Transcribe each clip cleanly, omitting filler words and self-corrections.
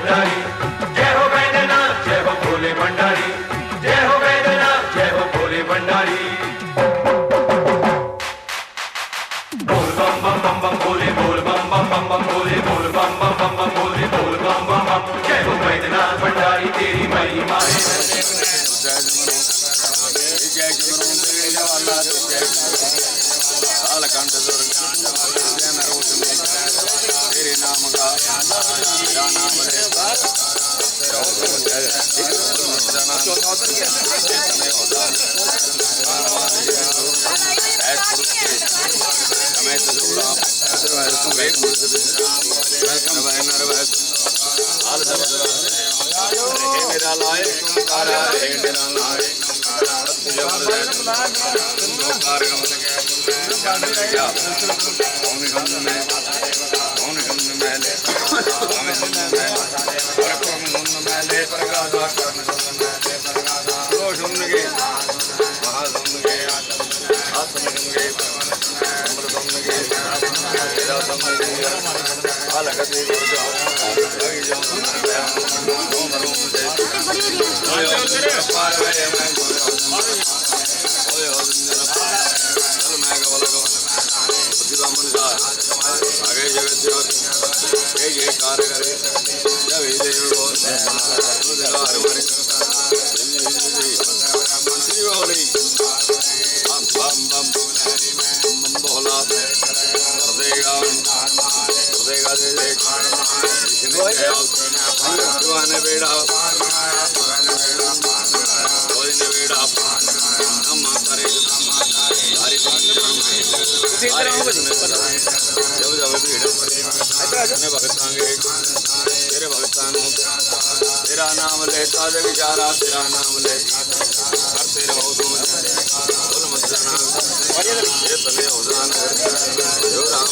भंडारी, जय हो वैद्यनाथ जय हो भोले भंडारी, जय हो वैद्यनाथ जय हो भोले भंडारी। बोल बम बम बम बम भोले, बोल बम बम बम बम भोले, बोल बम बम बम बम भोले, बोल बम बम बम। जय हो वैद्यनाथ भंडारी तेरी महिमा है। तेरे नाम का तेरा नाम ले मेरा लाए तुम तारा मेरा लाए आगे जगत जयकार करे बेड़ा तेरे भगतान तेरा नाम लेता विचारा तेरा नाम ले करते रहो तुम बोल मत जाना ये तले अवदान जो राम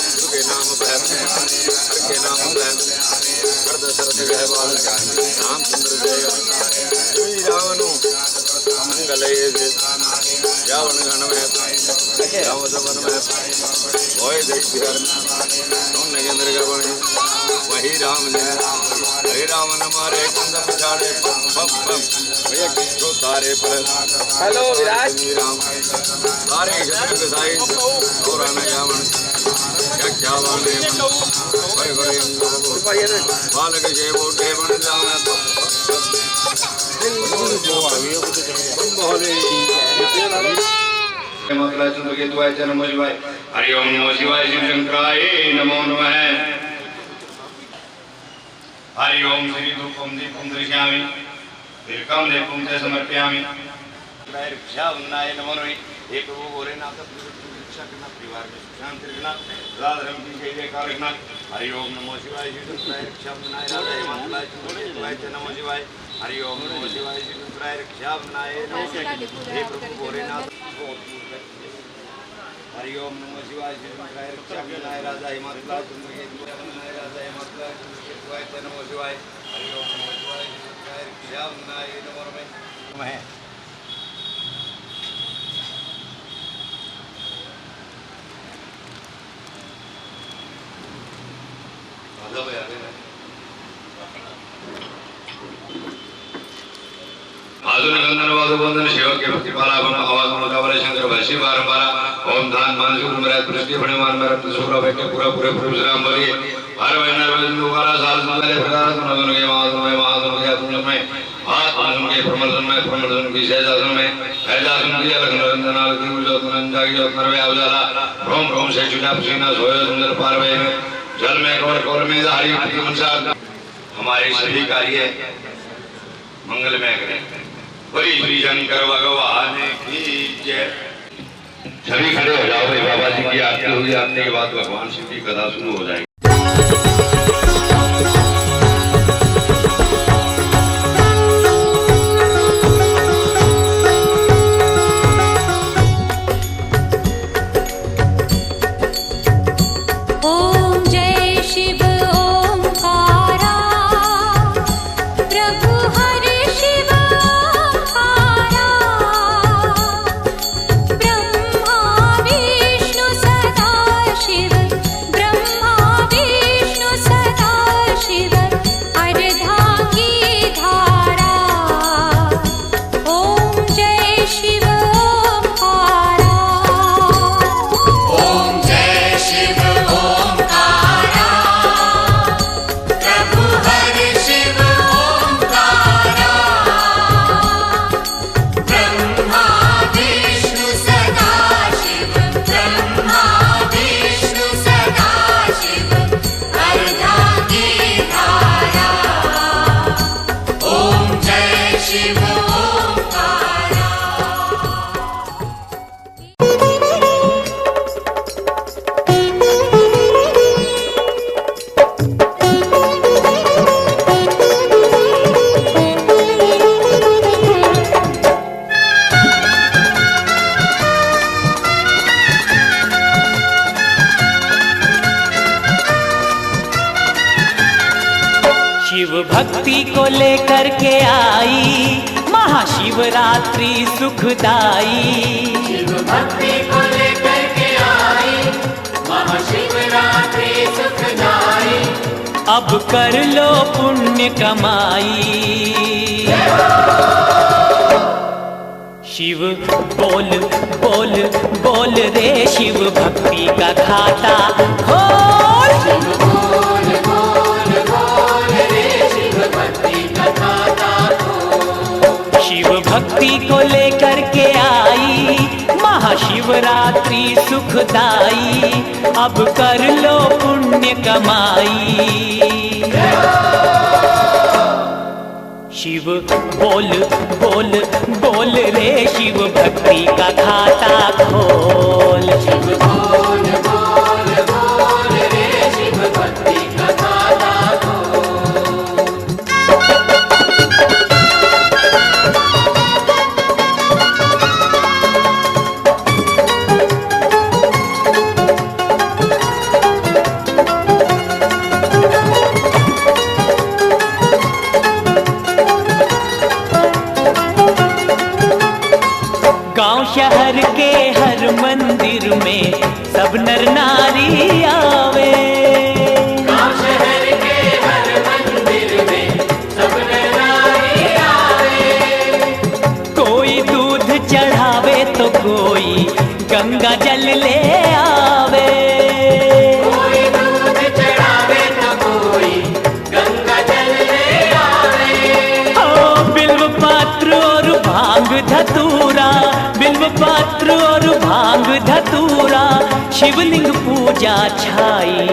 गुरु के नाम पे के नाम पे कर दशरथ गए बाल रामचंद्र जय रावण मंगल रावण गण में रावण में ओए देख नगेंद्र गवण वही राम ने हरे रावण मारे कंद पिछाड़े बम बम तो तारे पर हेलो विराज राम तारे जग साई और न जावन क्या वाले बड़े बड़े बालक जे मोटे बन जावे मंगला चंद्र के द्वाय नमो शिवाय हरि ओम नमो शिवाय शिव शंकराय नमो नमः हरि ओम श्री धूपम दीपम दर्शयामि दीर्घम दीपम ते समर्पयामि रक्षाबंधनाय नमो नमः हे प्रभु भोलेनाथ रक्षा करना परिवार में सुख शांति रखना सदा धर्म की जय जयकार रखना हरि ओम नमो शिवाय शिव शंकराय रक्षाबंधनाय राधे मंगला चंद्र नमो शिवाय हरि ओम नमो शिवाय शिव शंकराय रक्षाबंधनाय नमो हे प्रभु भोलेनाथ हरि ओम नमो शिवाय शिव शंकराय रक्षाबंधनाय राजा हिमाचल चंद्र के द्वाय राजा हिमाचल द्वाय नमो शिवाय हरि ओम नमो शिवाय शिव शंकराय रक्षाबंधनाय नमो नमः आधुनिक वादुबंधन शिव के प्रतिपाला आवाज मुकाबले शंकर भाषी बारंबार ओम धान मान शुभ मरात पृथ्वी फणे मान मरत शुभ्र वेके पूरा पूरे विश्राम बलिए हर महीना मुबारा साल सुंदर प्रकार सुनगुन के महात्म के तुम में आत्म के प्रमर्शन की सहजासन में सहजासन की लखन रंजनाल की ज्योतन जागी ज्योत नरवे अवजाला भ्रम भ्रम से चुना पसीना सोए सुंदर पारवे जल में कौर में हरि की मनसा हमारे सभी कार्य मंगलमय करें बड़ी श्री शंकर भगवान की जय। सभी खड़े हो जाओ बाबा जी की आरती हुई आरती के बाद भगवान शिव की कथा शुरू हो जाएगी। शिव शिव भक्ति को लेकर के आई महाशिवरात्रि सुखदाई। शिव भक्ति को लेकर के आई महाशिवरात्रि सुखदाई। अब कर लो पुण्य कमाई। शिव बोल बोल बोल रे शिव भक्ति का खाता खोल। शिव बोल बोल बोल रे शिव भक्ति का खाता खोल। शिव भक्ति को लेकर के आई महाशिवरात्रि सुखदाई। अब कर लो पुण्य कमाई। शिव बोल बोल बोल रे शिव भक्ति का खाता खोल। शिव बोल बोल बोल रे शिव भक्ति का खाता खोल। गांव शहर के हर मंदिर में सब नर नारी आवे। गांव शहर के हर मंदिर में सब नर नारी आवे। कोई दूध चढ़ावे तो कोई गंगा जल ले आवे। कोई दूध चढ़ावे तो कोई गंगा जल ले आवे। ओ बिल्व पात्र और भांग धतूरा, बिल्व पात्र और भांग धतूरा, शिवलिंग पूजा छाई।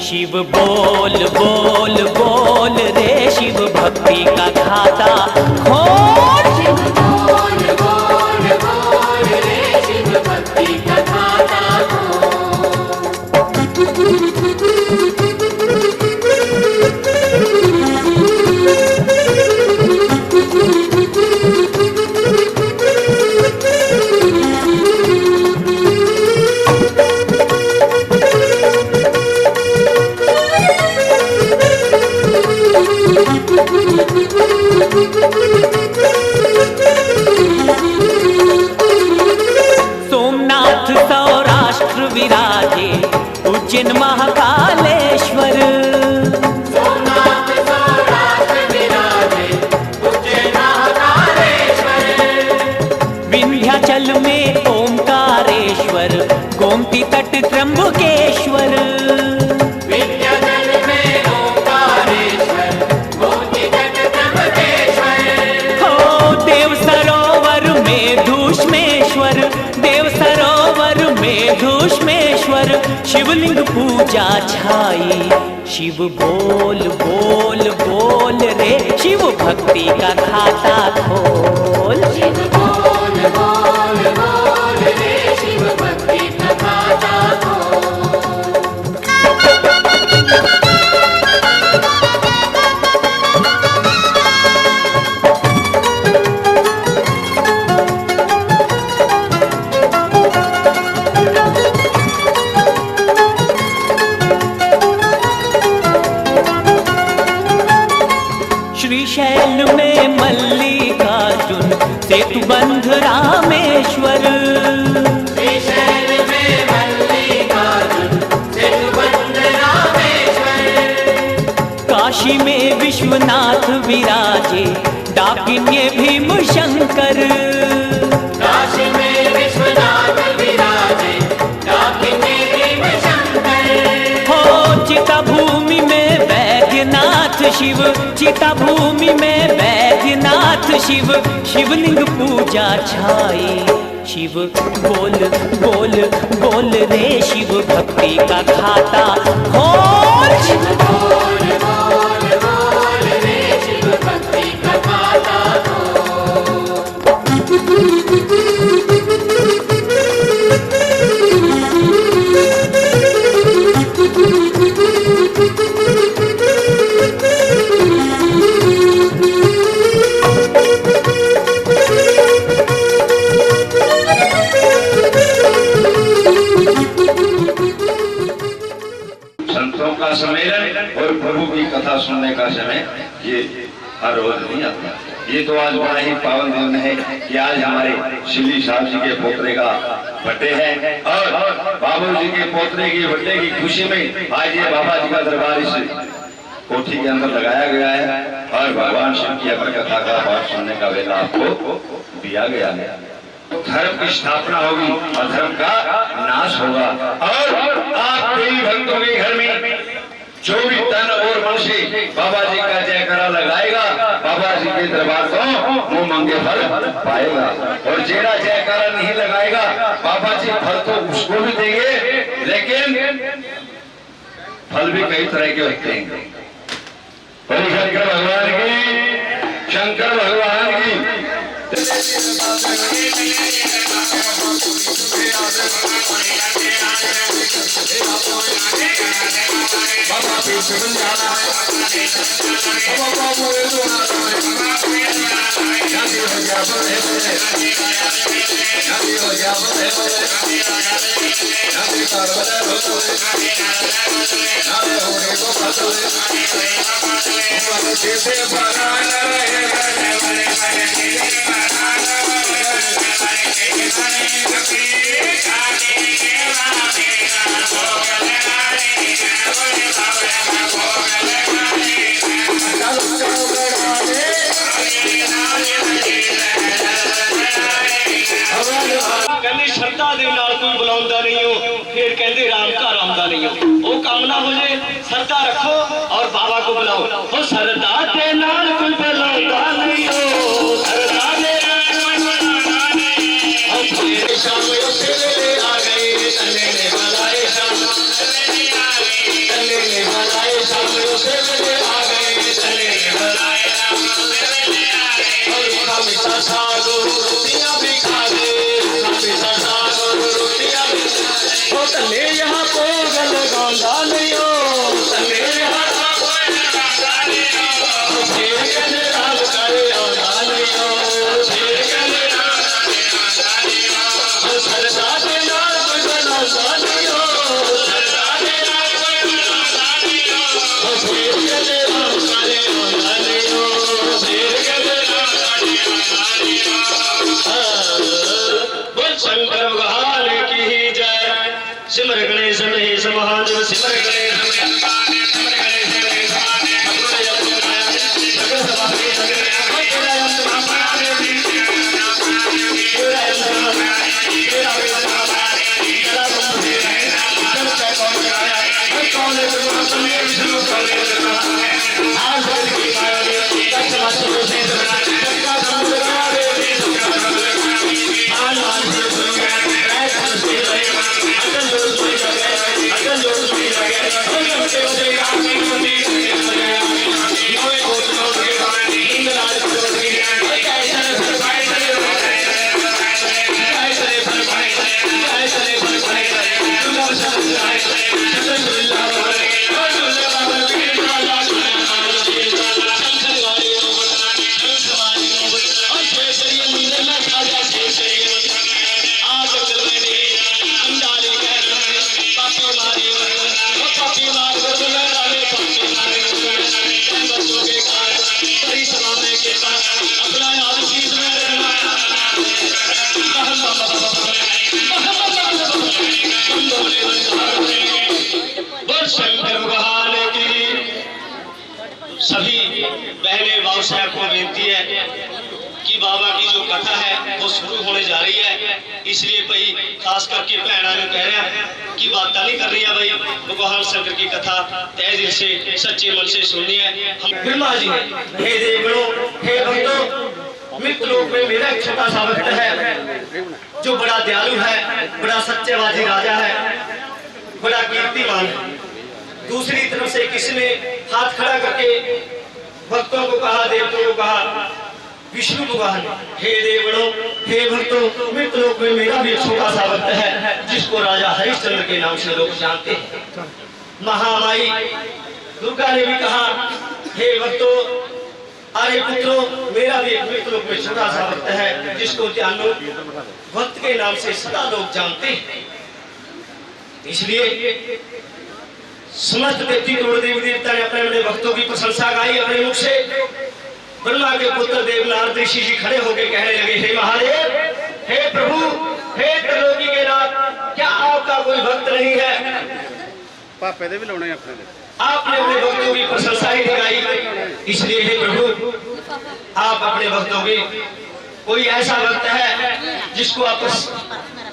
शिव बोल बोल बोल रे शिव भक्ति का खाता खोल। शिव बोल बोल बोल रे शिव भक्ति का खाता खोल। सोमनाथ सौराष्ट्र विराजे उज्जैन महाकालेश्वर। सोमनाथ सौराष्ट्र विराजे उज्जैन महाकालेश्वर। विंध्याचल में ओंकारेश्वर, गोमती तट त्र्यंबकेश्वर। विंध्याचल में ओंकारेश्वर, गोमती तट त्र्यंबकेश्वर। हो देव सरोवर में धूष्मेश्वर, देव सरोवर में धूष्मेश्वर, शिवलिंग पूजा छाई। शिव बोल बोल बोल रे शिव भक्ति का खाता खोल। शिव बोल बोल बोल रे शिव भक्ति का खाता खोल। श्रीशैल में मल्लिकार्जुन सेतु बंध रामेश्वर। श्रीशैल में मल्लिकार्जुन सेतु बंध रामेश्वर। काशी में विश्वनाथ विराजे डाकिन्य भीम शंकर। काशी में विश्वनाथ विराजे डाकिन्य भीम शंकर। हो चिता भूमि में वैद्यनाथ शिव, चिता भूमि में वैद्यनाथ शिव, शिवलिंग पूजा छाई। शिव बोल बोल बोल रे शिव भक्ति का खाता खोल। शिव बोल बोल बोल रे शिव भक्ति का खाता खोल। संतों का सम्मेलन और प्रभु की कथा सुनने का समय ये हर रोज नहीं आता। ये तो आज बड़ा ही पावन दिन है कि आज हमारे शिवली साहब जी के पोतरे का बर्थडे है और बाबू जी के पोतरे की बर्थडे की खुशी में आज ये बाबा जी का दरबार इस कोठी के अंदर लगाया गया है और भगवान शिव की अपनी कथा का पाठ सुनने का वेला आपको दिया गया है। धर्म की स्थापना होगी और धर्म का नाश होगा और आप देवी भक्तों के घर में जो भी तन और मन से बाबा जी का जयकारा लगाएगा बाबा जी के दरबार को मुंह मंगे फल पाएगा और जेड़ा जयकारा नहीं लगाएगा बाबा जी फल तो उसको भी देंगे लेकिन फल भी कई तरह के होते हैं। शंकर भगवान की, शंकर भगवान की। कहते श्रद्धा दे नाल कोई बुलाਉਂਦਾ नहीं हो फिर कहते राम घर आਉਂਦਾ नहीं हो वो काम ना हो जाए। श्रद्धा रखो और बाबा को बुलाओ। वो श्रद्धा दे नाल कोई बुलाਉਂਦਾ नहीं हो, श्रद्धा दे नाल कोई बुलाਉਂਦਾ नहीं हो। फिर शाम उसे ले आ गए तन्ने ने बुलाए शाम तन्ने ने बुलाए शाम उसे ले आ गए तन्ने ने बुलाए शाम और हमेशा सागो रोटियां भी खा गए तन्ने यहाँ भोग लगांदा नहीं हो, तन्ने यहाँ भोग लगांदा नहीं हो। फिर कहने राम करे आंदा नहीं हो, फिर कहने राम करे आंदा नहीं हो। श्रद्धा दे नाल कोई बुलांदा नहीं हो, श्रद्धा दे नाल कोई बुलांदा नहीं हो। फिर कहने राम करे आंदा नहीं हो, फिर कहने राम करे आंदा नहीं हो। बोल शंकर भगवान की जय। सिमर गणेश महेश महादेव सिमर गणेश सभी बहने भाव साहब को बेनती है कि बाबा की जो कथा है वो शुरू होने जा रही है। इसलिए भाई खास करके भैना ने कह रहा है कि बात नहीं कर रही है भाई भगवान शंकर की कथा तय दिल से सच्चे मन से सुननी है। हम ब्रह्मा जी हे देवो हे भक्तों मित्र लोक में मेरा एक छोटा सा भक्त है जो बड़ा दयालु है, बड़ा सत्यवादी राजा है, बड़ा कीर्तिमान है। दूसरी तरफ से किसने हाथ खड़ा करके भक्तों को कहा, देवताओं को कहा, विष्णु भगवान हे देवड़ो हे भक्तों मित्र लोक में मेरा भी छोटा सा भक्त है जिसको राजा हरिश्चंद्र के नाम से लोग जानते हैं। महामाई दुर्गा ने भी कहा हे भक्तों अरे पुत्रों मेरा भी एक मित्र लोक में छोटा सा भक्त है जिसको जानो भक्त के नाम से सदा लोग जानते हैं। इसलिए समस्त देवी करोड़ देवी देवता ने अपने अपने भक्तों की प्रशंसा गाई अपने मुख से। ब्रह्मा के पुत्र देव नारद ऋषि जी खड़े होकर कहने लगे, हे महादेव, हे प्रभु, हे त्रिलोकी के नाथ, क्या आपका कोई भक्त नहीं है? पापे दे भी लाने अपने दे। आपने अपने भक्तों की प्रशंसा ही गाई, इसलिए हे प्रभु आप अपने भक्तों के कोई ऐसा भक्त है जिसको आप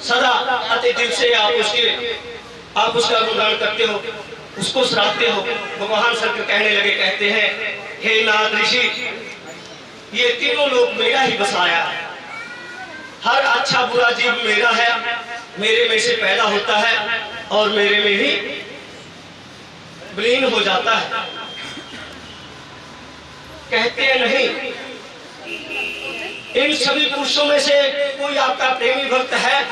सदा अति दिल से आप उसका गुणगान करते हो, उसको सराहते हो। भगवान शंकर कहने लगे, कहते हैं, हे नारद ऋषि, ये तीनों लोग मेरा ही बसाया, हर अच्छा बुरा जीव मेरा है, मेरे में से पैदा होता है और मेरे में ही विलीन हो जाता है। कहते हैं नहीं, इन सभी पुरुषों में से कोई आपका प्रेमी भक्त है?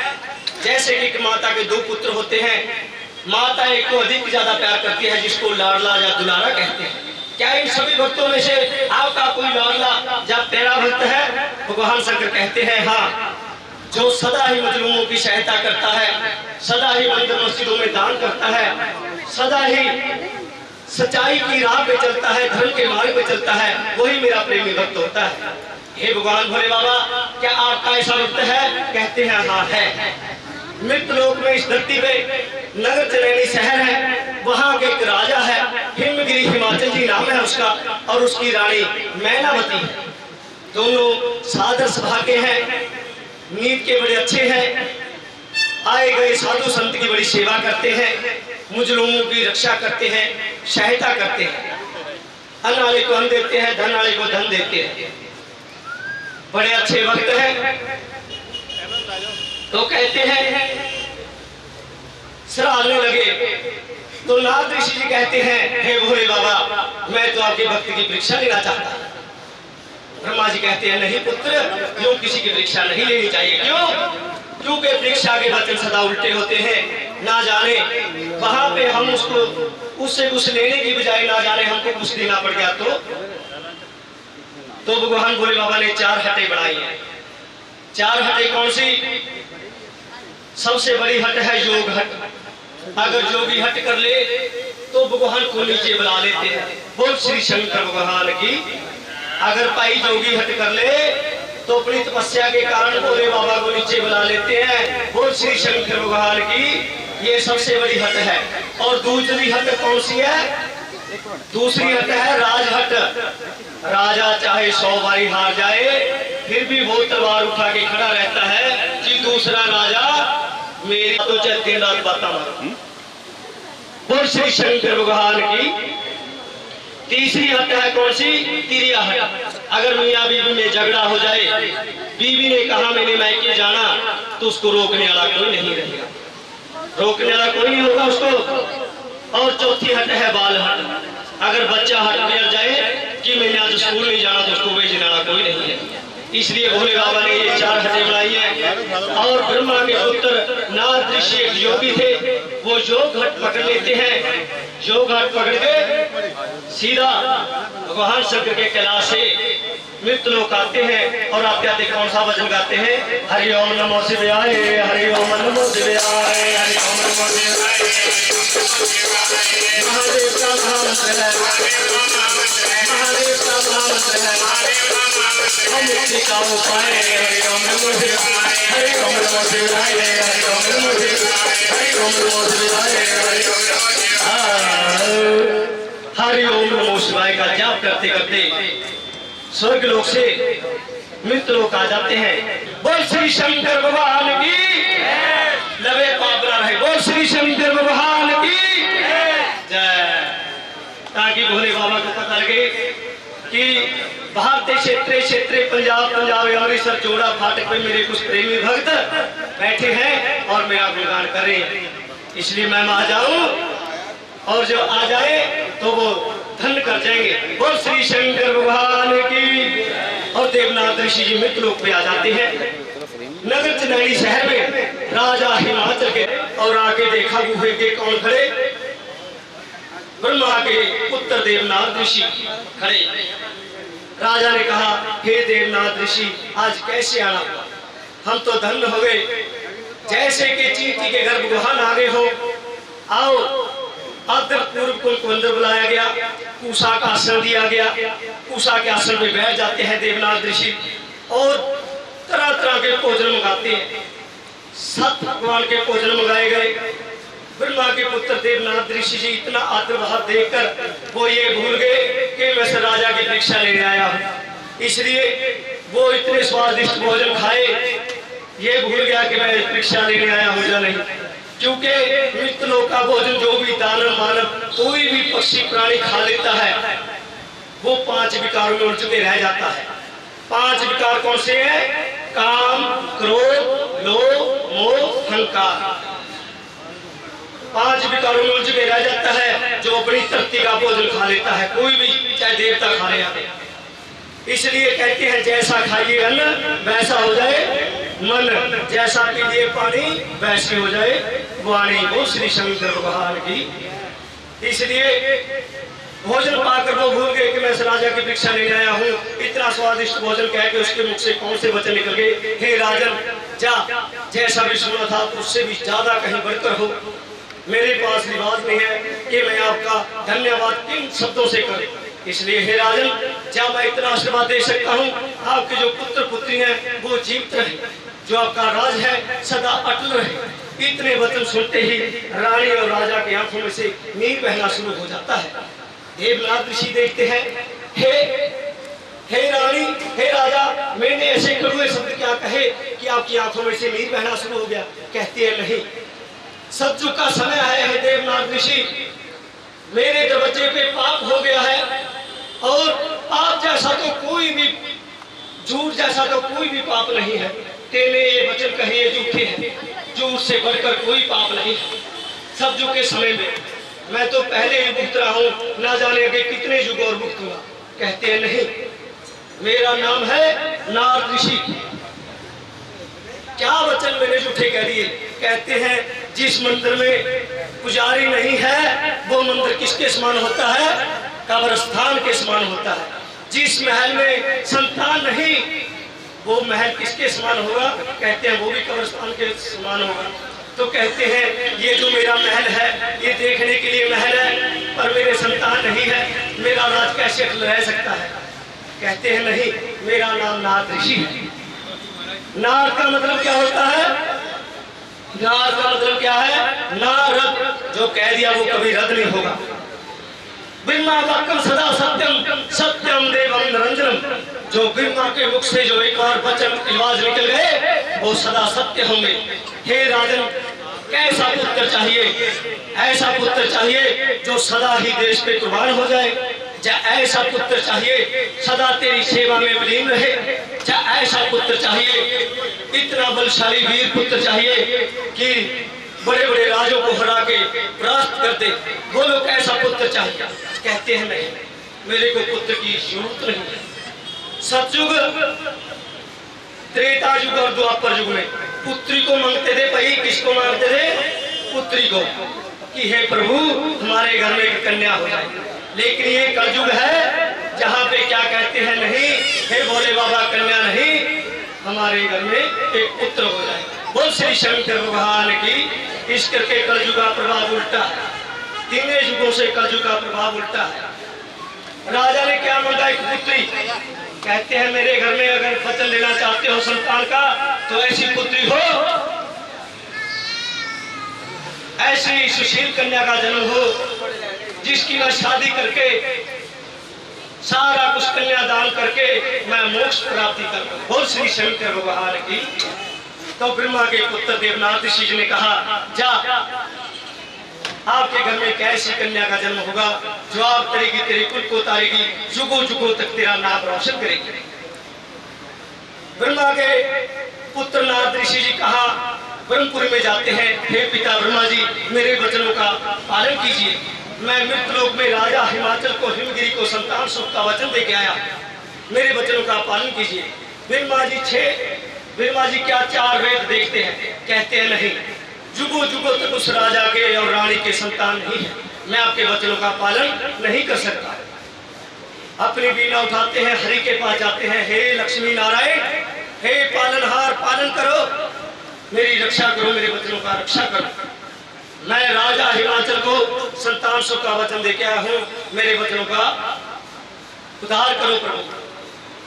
जैसे कि माता के दो पुत्र होते हैं, माता एक को अधिक ज्यादा प्यार करती है जिसको लाडला या दुलारा कहते हैं। क्या इन सभी भक्तों में से आपका कोई लाडला या प्यारा भक्त है? भगवान शंकर कहते हैं, हाँ, जो सदा ही मजलूमों की सहायता करता है, सदा ही मंदिर मस्जिदों में दान करता है, सदा ही सच्चाई की राह पे चलता है, धर्म के मार्ग पे चलता है, वही मेरा प्रेमी भक्त होता है। हे भगवान भोले बाबा, क्या आपका ऐसा भक्त है? कहते हैं, हाँ है। मृत लोक में इस धरती पे नगर चरैनी शहर है, वहां के एक राजा है, हिमगिरी हिमाचल जी नाम है उसका, और उसकी रानी मैनावती है। दोनों सादर सभा के हैं, नीत के बड़े अच्छे हैं, आए गए साधु संत की बड़ी सेवा करते हैं, मुजलूमों की रक्षा करते हैं, सहायता करते हैं, अन्न वाले को अन्न देते हैं, धन वाले को धन देते हैं, बड़े अच्छे भक्त हैं। तो कहते हैं, सराहने लगे तो नारद ऋषि जी कहते हैं, हे भोले बाबा, मैं तो आपके भक्त की परीक्षा लेना चाहता हूं। ब्रह्मा जी कहते हैं, नहीं पुत्र, क्यों किसी की परीक्षा नहीं लेनी चाहिए। क्यों? क्योंकि परीक्षा के वचन सदा उल्टे होते हैं। ना जाने वहां पे हम उससे कुछ लेने की बजाय ना जाने हमको कुछ देना पड़ गया तो भगवान भोले बाबा ने 4 हटें बनाई हैं। 4 हटें कौन सी? सबसे बड़ी हट है योग हट। अगर योगी हट कर ले तो भगवान को नीचे बुला लेते हैं। बोल श्री शंकर भगवान की। अगर भाई जोगी हट कर ले तो अपनी तपस्या के कारण भोले बाबा को नीचे बुला लेते हैं। बोल श्री शंकर भगवान की। ये सबसे बड़ी हट है। और दूसरी हट कौन सी है? दूसरी हट है राजहट। राजा चाहे 100 बारी हार जाए फिर भी वो तलवार उठा के खड़ा रहता है कि दूसरा राजा मेरी तो चलती रात बात मारो। बोल श्री शंकर भगवान की। तीसरी हट है कौन सी? तिरिया हट। अगर मियाँ बीवी में झगड़ा हो जाए, बीवी ने कहा मैंने मैके जाना, तो उसको रोकने वाला कोई नहीं रहेगा, रोकने वाला कोई नहीं होगा उसको। और चौथी हट है बाल हट। अगर बच्चा हट कर जाए कि मैंने आज स्कूल नहीं जाना, तो उसको भेजने वाला कोई नहीं है। इसलिए भोले बाबा ने ये 4 हटें बनाई हैं। और ब्रह्मा के पुत्र नारद ऋषि एक योगी थे, वो योग हट पकड़ लेते हैं। योग हट पकड़ के सीधा भगवान शंकर के कैलाश से मृत्यु लोक आते हैं। और आप क्या कौन सा भजन गाते हैं? हरि ओम नमो शिवाय, हरि ओम नमो शिवाय, हरि ओम नमो शिवाय। महादेव का महामंत्र है, महादेव का महामंत्र है, हम मुक्ति का उपाय। हरि ओम नमो शिवाय, हरि ओम नमो शिवाय, हरि ओम नमो शिवाय, हरि ओम नमो शिवाय, हरि ओम नमो शिवाय। हरि ओम नमो शिवाय का जाप करते करते स्वर्ग लोक से मृत्यु लोक आ जाते हैं। बोल श्री शंकर भगवान की लवे पापरा रहे। बोल श्री शंकर भगवान की जय। ताकि भोले बाबा को पता लगे कि भारतीय क्षेत्र पंजाब अमृतसर जोड़ा फाटक में मेरे कुछ प्रेमी भक्त बैठे हैं और मेरा गुणगान कर रहे हैं। इसलिए मैं वहां जाऊं और जो आ जाए तो वो धन्य कर जाएंगे। बोल श्री शंकर भगवान की। और देवनाथ ऋषि जी मृत्यु लोक पे आ जाते हैं। नगर चनैनी शहर में राजा हिमाचल के। और आगे देखा गुफे के कौन खड़े? ब्रह्मा के पुत्र देवनाथ ऋषि खड़े। राजा ने कहा, हे देवनाथ ऋषि, आज कैसे आना? हम तो धन्य हो गए, जैसे कि चींटी के घर भगवान आ गए हो। आओ आदर पूर्व उनको अंदर बुलाया गया, पूषा का आसन दिया गया। पूषा के आसन पे बैठ जाते हैं देवनाथ ऋषि और तरह तरह के भोजन मंगाते हैं। 7 भगवान के भोजन मंगाए गए। ब्रह्मा के पुत्र देवनाथ ऋषि जी इतना आदर भाव देखकर वो ये भूल गए कि मैं राजा की परीक्षा लेने आया हूँ, इसलिए वो इतने स्वादिष्ट भोजन खाए, ये भूल गया कि मैं परीक्षा लेने आया हूँ या नहीं। क्योंकि मृत लोक का भोजन जो भी दानव मानव कोई भी पक्षी प्राणी खा लेता है वो 5 विकारों में उलझ के रह जाता है। 5 विकार कौन से हैं? काम, क्रोध, लोभ, मोह, अहंकार। 5 विकारों में उलझ के रह जाता है जो अपनी तृप्ति का भोजन खा लेता है, कोई भी चाहे देवता खा ले। इसलिए कहते हैं जैसा खाइए अन्न वैसा हो जाए मन, जैसा पीजिए पानी वैसी हो जाए वाणी। वो श्री शंकर भगवान की। इसलिए भोजन पाकर वो भूल गए कि मैं इस राजा की परीक्षा लेने आया हूँ। इतना स्वादिष्ट भोजन कह के उसके मुख से कौन से वचन निकल गए? हे राजन, जा जैसा भी सुना था उससे भी ज्यादा कहीं बढ़कर हो। मेरे पास रिवाज नहीं है कि मैं आपका धन्यवाद किन शब्दों से करूं, इसलिए हे राजन, क्या मैं इतना आशीर्वाद दे सकता हूँ आपके जो पुत्र पुत्री हैं वो जीवित रहे, जो आपका राज है सदा अटल रहे। इतने वचन सुनते ही रानी और राजा की आंखों में से नीर बहना शुरू हो जाता है। देवनाथ ऋषि देखते हैं, हे रानी, हे राजा, मैंने ऐसे कड़वे शब्द क्या कहे कि आपकी आंखों में से नीर बहना शुरू हो गया? कहते हैं नहीं, सतयुग का समय आया है देवनाथ ऋषि, मेरे दरवाजे पे पाप हो गया है और पाप जैसा तो कोई भी, झूठ जैसा तो कोई भी पाप नहीं है। तेने ये वचन कहे ये झूठे हैं, झूठ से बढ़कर कोई पाप नहीं। सतयुग के समय में मैं तो पहले ही भुगत रहा हूँ, ना जाने आगे कितने युग और भुगतूंगा। कहते हैं नहीं, मेरा नाम है नारद ऋषि। क्या वचन मैंने झूठे कह दिए? कहते हैं जिस मंदिर में पुजारी नहीं है वो मंदिर किसके समान होता है? कब्रिस्तान के समान होता है। जिस महल में संतान नहीं वो महल किसके समान होगा? कहते हैं वो भी कब्रिस्तान के समान होगा। तो कहते हैं ये जो मेरा महल है ये देखने के लिए महल है पर मेरे संतान नहीं है, मेरा राज कैसे रह सकता है? कहते हैं नहीं, मेरा नाम नारद ऋषि है। नारद का मतलब क्या होता है? नारद का मतलब क्या है? नारद, जो कह दिया वो कभी रद्द नहीं होगा। ब्रह्मा वाक्यम सदा सत्यम सत्यम देवम निरंजनम, जो ब्रह्मा के मुख से जो एक बार वचन आवाज निकल गए वो सदा सत्य होंगे। हे राजन, कैसा पुत्र चाहिए? ऐसा पुत्र चाहिए जो सदा ही देश पे कुर्बान हो जाए, या ऐसा पुत्र चाहिए सदा तेरी सेवा में विलीन रहे, या ऐसा पुत्र चाहिए इतना बलशाली वीर पुत्र चाहिए कि बड़े बड़े राजों को हरा के परास्त कर दे, वो लोग कैसा पुत्र चाहिए? कहते हैं नहीं, मेरे को पुत्र की जरूरत नहीं है। सतयुग, त्रेता युग और द्वापर युग में पुत्री को मांगते थे। भाई किसको मांगते थे? पुत्री को, कि हे प्रभु हमारे घर में एक कन्या हो जाए। लेकिन ये कलयुग है जहाँ पे क्या कहते हैं, नहीं हे भोले बाबा कन्या नहीं, हमारे घर में एक पुत्र हो जाए। बोल श्री शंकर भगवान की। इस करके कलयुग का प्रभाव उल्टा है, तीनों युगों से कलयुग का प्रभाव उल्टा है। राजा ने क्या मांगा? एक पुत्री। कहते हैं मेरे घर में अगर वचन लेना चाहते हो संतान का तो ऐसी पुत्री हो, ऐसी सुशील कन्या का जन्म हो जिसकी मैं शादी करके सारा कुछ कन्यादान करके मैं मोक्ष प्राप्ति करूं। बोल श्री शंकर भगवान की। तो ब्रह्मा के पुत्र देवनाथ ऋषि जी ने कहा, जा आपके घर में कैसी कन्या का जन्म होगा जो आप करेगी, तेरे कुल को उतारेगी, जुगों जुगों तक तेरा नाम रोशन करेगी। ब्रह्मा के पुत्र नारद ऋषि जी कहा, ब्रह्मपुरी में जाते हैं, हे पिता ब्रह्मा जी मेरे वचनों का पालन कीजिए। मैं मृतलोक में राजा हिमाचल को, हिमगिरी को संतान सुख का वचन दे के आया, मेरे वचनों का पालन कीजिए। ब्रह्मा जी क्या 4 वेद देखते हैं? कहते हैं नहीं, जुगों जुगों तक उस राजा के और रानी के संतान नहीं है, मैं आपके वचनों का पालन नहीं कर सकता। अपनी बीना उठाते हैं, हरि के पास जाते हैं, हे लक्ष्मी नारायण, हे पालनहार, पालन करो, मेरी रक्षा करो, मेरे वचनों का रक्षा करो। मैं राजा हिमाचल को संतान सुख का वचन देके आया हूँ, मेरे वचनों का उद्धार करो प्रभु।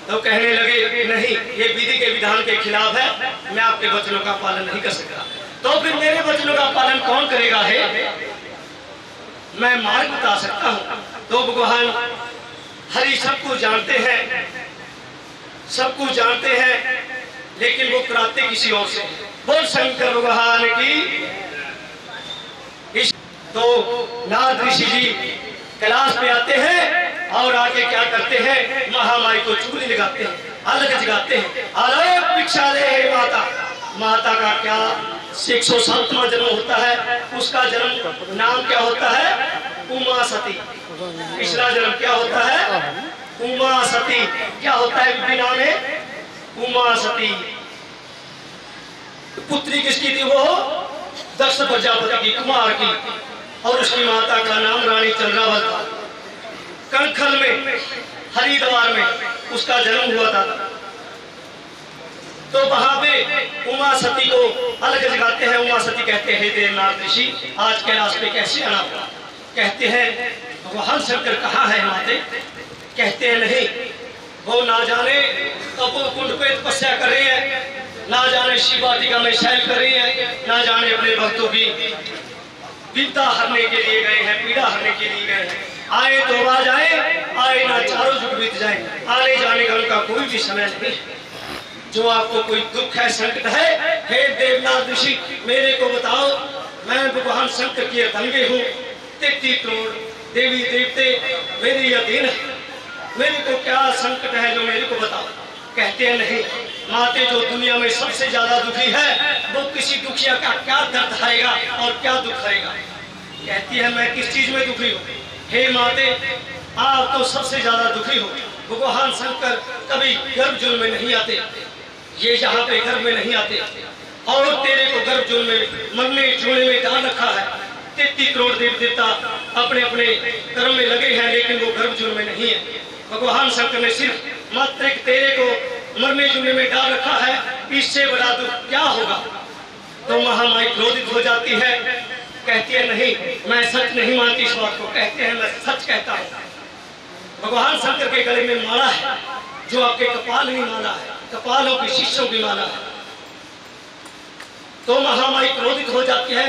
तो कहने लगे नहीं, ये विधि के विधान के खिलाफ है, मैं आपके वचनों का पालन नहीं कर सकता। तो फिर मेरे वचनों का पालन कौन करेगा है? मैं मार्ग बता सकता हूँ। तो भगवान हरि सबको जानते हैं, सबको जानते हैं, लेकिन वो कराते किसी और से। बोल शंकर भगवान की। तो नारद ऋषि जी कैलाश पे आते हैं और आके क्या करते हैं? महामाई को चुगली लगाते हैं, अलग जगाते हैं। अरे भिक्षा ले हे माता। माता का क्या 107वां जन्म होता है, उसका जन्म नाम क्या होता है? उमा सती। पिछला जन्म क्या होता है? उमा सती। क्या होता है बिना में? उमा सती। पुत्री किसकी थी? वो दक्ष प्रजापति की, कुमार की, और उसकी माता का नाम रानी चंद्रावल था। कणखल में, हरिद्वार में उसका जन्म हुआ था। तो वहां पे उमा सती को अलग जगाते हैं। उमा सती कहते हैं देवनाथ ऋषि आज कैलाश पे कैसे आना पड़ा? कहते हैं भगवान शंकर कहाँ है माते? कहते हैं नहीं, वो ना जाने तपो कुंड पे तपस्या कर रहे हैं, ना जाने शिव वाटिका में शैल कर रही है, ना जाने अपने भक्तों की विपदा हरने के लिए गए हैं, पीड़ा हरने के लिए गए हैं। आए तो आ जाए, आए ना चारों जुग बीत जाए, आने जाने का उनका कोई भी समय नहीं। जो आपको कोई दुख है, संकट है, हे देवनाथ ऋषि मेरे को बताओ। मैं भगवान शंकर की अर्धांगिनी हूँ, 33 करोड़ देवी देवते मेरे अधीन है, मेरे को क्या संकट है जो मेरे को बताओ? कहते हैं नहीं माते, जो दुनिया में सबसे ज्यादा दुखी है वो किसी दुखिया का क्या दर्द आएगा और क्या दुख आएगा? कहती है मैं किस चीज में दुखी हूँ? हे माते, आप तो सबसे ज्यादा दुखी हो। भगवान शंकर कभी गर्भ जल में नहीं आते, ये यहाँ पे गर्भ में नहीं आते, और तेरे को गर्भ जल में मरने चूने में डाल रखा है। 33 करोड़ देव देवता अपने अपने कर्म में लगे हैं, लेकिन वो गर्भ जल में नहीं है। भगवान शंकर ने सिर्फ मात्र तेरे को मरने चूने में डाल रखा है, इससे बड़ा दुख क्या होगा? तो महामाई क्रोधित हो जाती है, कहती है नहीं, मैं सच नहीं मानती इस बात को। कहते हैं मैं सच कहता हूँ। भगवान शंकर के गले में माला है, जो आपके कपाल में माला है, कपालों की शिष्यों की माला है। तो महामाई क्रोधित हो जाती है,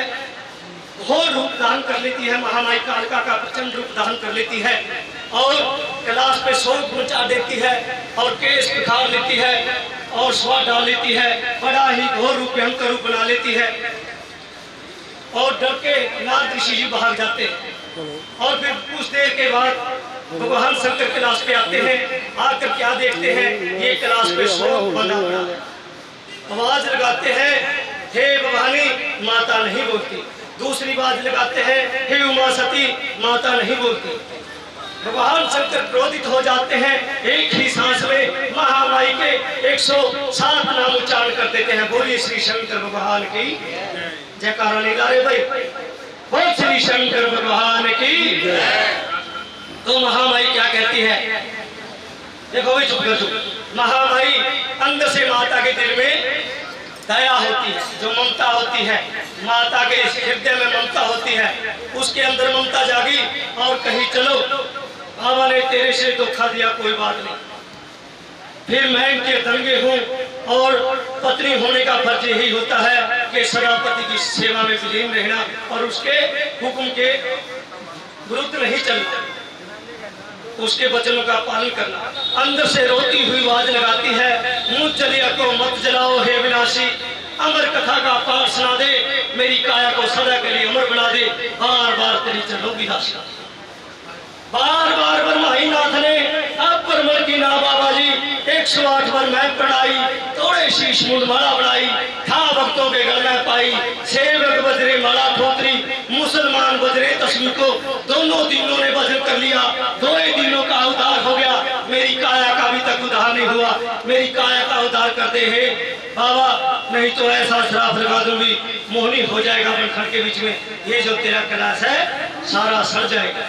घोर रूप धारण कर लेती है। महामाई कालिका का प्रचंड रूप धारण कर लेती है और कैलाश पे शोक मचा देती है और केश बिखार लेती है और स्वाद डाल लेती है। बड़ा ही घोर रूप भयंकर रूप बना लेती है और डर के नारद ऋषि जी भाग जाते हैं। और फिर कुछ देर के बाद भगवान शंकर कैलाश पे आते हैं। आकर क्या देखते हैं? ये कैलाश पे शोक बना पड़ा। आवाज लगाते हैं, हे भवानी, माता नहीं बोलती। दूसरी बात लगाते हैं, हे उमा सती, माता नहीं बोलती। भगवान शंकर क्रोधित हो जाते हैं। एक ही सांस में महामाई के 107 नाम उच्चारण कर देते हैं। बोलिए श्री शंकर भगवान की जयकारा निकाल रे भाई, बोल श्री शंकर भगवान की। तो महामाई क्या कहती है? देखो भाई, चुप कर चुप। महामाई अंदर से माता के दिल में दया होती है, जो ममता होती है, माता के हृदय में ममता होती है, उसके अंदर ममता जागी और कहीं चलो बाबा ने तेरे से धोखा दिया, कोई बात नहीं, फिर मैं इनके दंगे हूँ और पत्नी होने का फर्ज यही होता है कि सदा पति की सेवा में विलीन रहना और उसके हुक्म के विरुद्ध नहीं चलना, उसके वचनों का पालन करना। अंदर से रोती हुई आवाज लगाती है, मुझ जलिया को मत जलाओ हे विनाशी, अमर कथा का पाठ सुना दे, मेरी काया को सदा के लिए अमर बना दे, बार बार तेरी चलोगी दासा। बार बार ब्रह्माई नाथ ने अब परमल की ना बाबा जी 108 बार मैं पढ़ाई, थोड़े शीश मुंड माला बनाई, था भक्तों के गल में पाई, सेवक बजरे माला ठोकरी, मुसलमान बजरे तस्वीर को, दोनों दिनों ने भजन कर लिया, 2 दिनों का उद्धार हो गया, मेरी काया का अभी तक उद्धार नहीं हुआ, मेरी काया का उद्धार कर दे हे बाबा, नहीं तो ऐसा श्राप लगा दूंगी, मोहनी हो जाएगा बनखंड के बीच में, ये जो तेरा कैलाश है सारा सड़ जाएगा।